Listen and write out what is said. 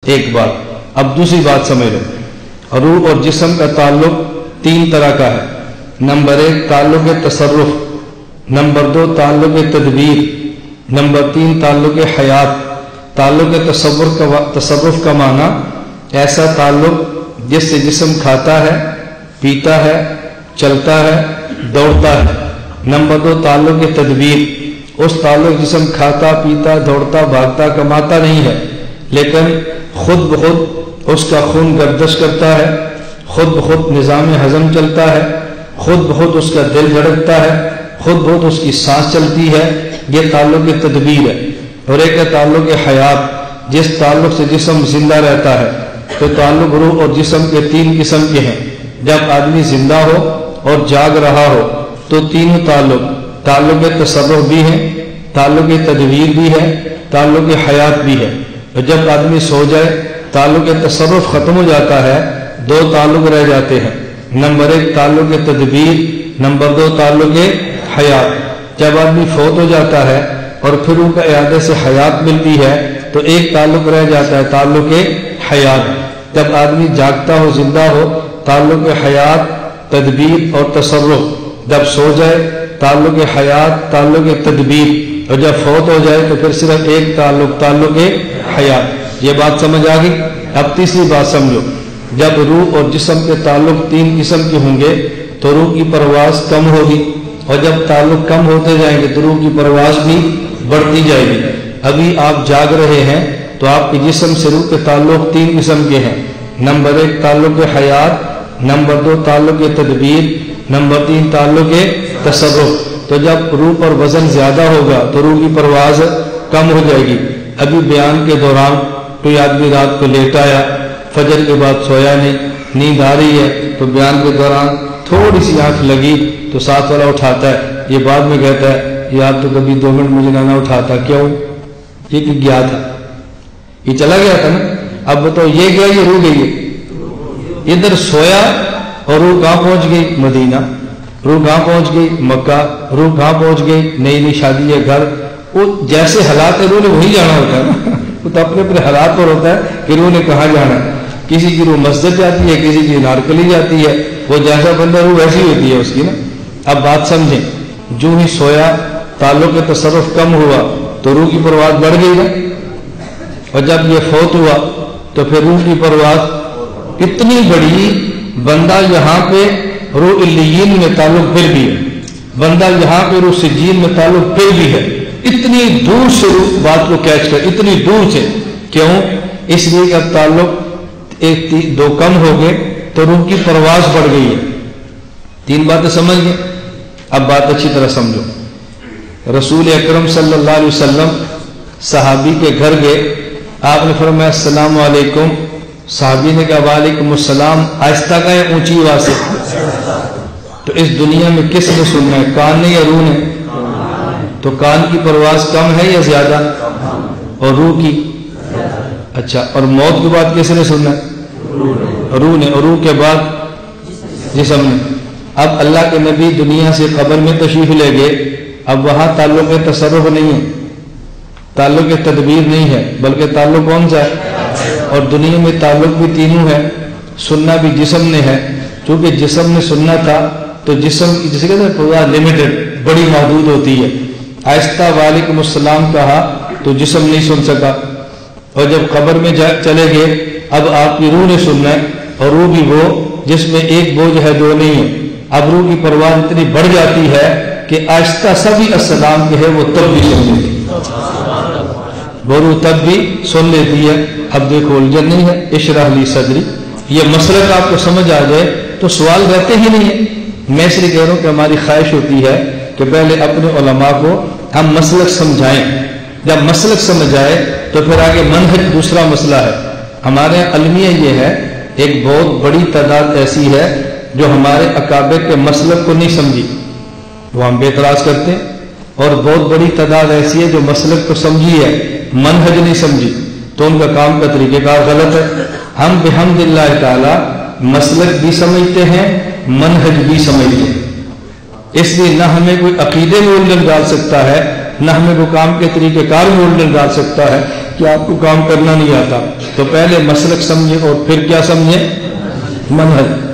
ایک بات. اب دوسری بات سمجھ لو. روح اور جسم کا تعلق تین طرح کا ہے. نمبر 1 تعلق تصرف، نمبر 2 تعلق تدبیر، نمبر 3 تعلق حیات. تعلق تصرف کا معنی ایسا تعلق جس سے جسم کھاتا ہے، پیتا ہے، چلتا ہے، دوڑتا ہے. نمبر 2 تعلق تدبیر، اس تعلق جسم کھاتا، پیتا، دوڑتا، بھاگتا، کماتا نہیں ہے، لیکن خود بخود اس کا خون گردش کرتا ہے، خود بخود نظام ہضم چلتا ہے، خود بخود اس کا دل دھڑکتا ہے، خود بخود اس کی سانس چلتی ہے. یہ تعلق تدبیر ہے. اور ایک ہے تعلق حیات، جس تعلق سے جسم زندہ رہتا ہے. تو تعلق روح اور جسم کے 3 قسم کے ہیں. جب آدمی زندہ ہو اور جاگ رہا ہو تو تینوں تعلق تصرف بھی ہے، تعلق تدبیر بھی ہے، تعلق حیات بھی ہے. اور جب آدمی سو جائے تعلق تصرف ختم ہو جاتا ہے، 2 تعلق رہ جاتے ہیں. نمبر 1 تعلق تدبیر، نمبر 2 تعلق حیات. جب آدمی فوت ہو جاتا ہے اور پھر ان کا اعادے سے حیات ملتی ہے تو ایک تعلق رہ جاتا ہے، تعلق حیات. جب آدمی جاگتا ہو، زندہ ہو، تعلق حیات، تدبیر اور تصرف. جب سو جائے تعلق حیات، تعلق تدبیر. اور جب فوت ہو جائے تو پھر صرف ایک تعلق حیات. یہ بات سمجھ آ گئی. اب تیسری بات سمجھو. جب روح اور جسم کے تعلق 3 قسم کے ہوں گے تو روح کی پرواز کم ہوگی، اور جب تعلق کم ہوتے جائیں گے تو روح کی پرواز بھی بڑھتی جائے گی. ابھی آپ جاگ رہے ہیں تو آپ کے جسم سے روح کے تعلق 3 قسم کے ہیں. نمبر 1 تعلق حیات، نمبر 2 تعلق تدبیر، نمبر 3 تعلق تصرف. تو جب روح پر وزن زیادہ ہوگا تو روح کی پرواز کم ہو جائے گی. ابھی بیان کے دوران کوئی آدمی رات کو لیٹ آیا، فجر کے بعد سویا نہیں، نیند آ رہی ہے، تو بیان کے دوران تھوڑی سی آنکھ لگی تو ساتھ والا اٹھاتا ہے. یہ بعد میں کہتا ہے یار تو کبھی 2 منٹ مجھے نہ اٹھاتا. کیوں؟ یہ کہ گیا تھا، یہ چلا گیا تھا نا. اب بتاؤ یہ گیا یہ روح گئی ہے. ادھر سویا اور روح کہاں پہنچ گئی؟ مدینہ. روح کہاں پہنچ گئی؟ مکہ. روح کہاں پہنچ گئی؟ نئی شادی ہے، گھر. وہ جیسے حالات ہے روح نے وہی جانا ہوتا ہے نا. وہ تو اپنے اپنے حالات پر ہوتا ہے کہ روح نے کہاں جانا ہے. کسی کی روح مسجد جاتی ہے، کسی کی نارکلی جاتی ہے. وہ جیسا بندہ روح ویسی ہوتی ہے اس کی نا. اب بات سمجھیں. جو ہی سویا تعلق تصرف کم ہوا تو روح کی پرواز بڑھ گئی نا. اور جب یہ فوت ہوا تو پھر روح کی پرواز اتنی بڑی، بندہ یہاں پہ روح علیین میں تعلق پھر بھی ہے، بندہ یہاں پہ روح سجین میں تعلق پھر بھی ہے. اتنی دور سے روح بات کو کیچ کر، اتنی دور سے. کیوں؟ اس لیے کہ اب تعلق 2 کم ہو گئے تو روح کی پرواز بڑھ گئی ہے. 3 باتیں سمجھ گئے. اب بات اچھی طرح سمجھو. رسول اکرم صلی اللہ علیہ وسلم صحابی کے گھر گئے. آپ نے فرمایا السلام علیکم. صحابی نے کہا وعلیکم السلام. آہستہ کا ہے اونچی آواز سے؟ تو اس دنیا میں کس نے سننا ہے، کان نے یا روح نے؟ تو کان کی پرواز کم ہے یا زیادہ؟ اور روح کی؟ اچھا. اور موت کے بعد کس نے سننا ہے؟ روح نے. اور روح کے بعد جسم نے. اب اللہ کے نبی دنیا سے قبر میں تشریف لے گئے. اب وہاں تعلق تصرف نہیں ہے، تعلق تدبیر نہیں ہے، بلکہ تعلق کون سا ہے؟ اور دنیا میں تعلق بھی تینوں ہے. سننا بھی جسم نے ہے. چونکہ جسم نے سننا تھا تو جسم کی جسے کہتے ہیں پورا لمیٹڈ، بڑی محدود ہوتی ہے. آہستہ وعلیکم السلام کہا تو جسم نہیں سن سکا. اور جب قبر میں چلے گئے اب آپ کی روح نے سننا ہے، اور روح بھی وہ جس میں ایک بوجھ ہے 2 نہیں ہے. اب روح کی پرواز اتنی بڑھ جاتی ہے کہ آہستہ سبھی السلام کے ہے وہ تب بھی سن لیتی ہے، وہ روح تب بھی سن لیتی ہے. اب دیکھو الجھن نہیں ہے. اشرح لی صدری، یہ مسلک آپ کو سمجھ آ جائے تو سوال رہتے ہی نہیں ہے. میں اس لیے کہہ رہا ہوں کہ ہماری خواہش ہوتی ہے کہ پہلے اپنے علماء کو ہم مسلک سمجھائیں. جب مسلک سمجھ آئے تو پھر آگے منہج دوسرا مسئلہ ہے. ہمارے المیہ یہ ہے، ایک بہت بڑی تعداد ایسی ہے جو ہمارے اکابر کے مسلک کو نہیں سمجھی، وہ ہم بے اعتراض کرتے ہیں. اور بہت بڑی تعداد ایسی ہے جو مسلک کو سمجھی ہے، منہج نہیں سمجھی، تو ان کا کام کا طریقہ کار غلط ہے. ہم بحمد اللہ تعالی مسلک بھی سمجھتے ہیں، منہج بھی سمجھتے ہیں. اس لیے نہ ہمیں کوئی عقیدے میں الجھن ڈال سکتا ہے، نہ ہمیں کوئی کام کے طریقہ کار میں الجھن ڈال سکتا ہے. کہ آپ کو کام کرنا نہیں آتا، تو پہلے مسلک سمجھے اور پھر کیا سمجھے؟ منہج۔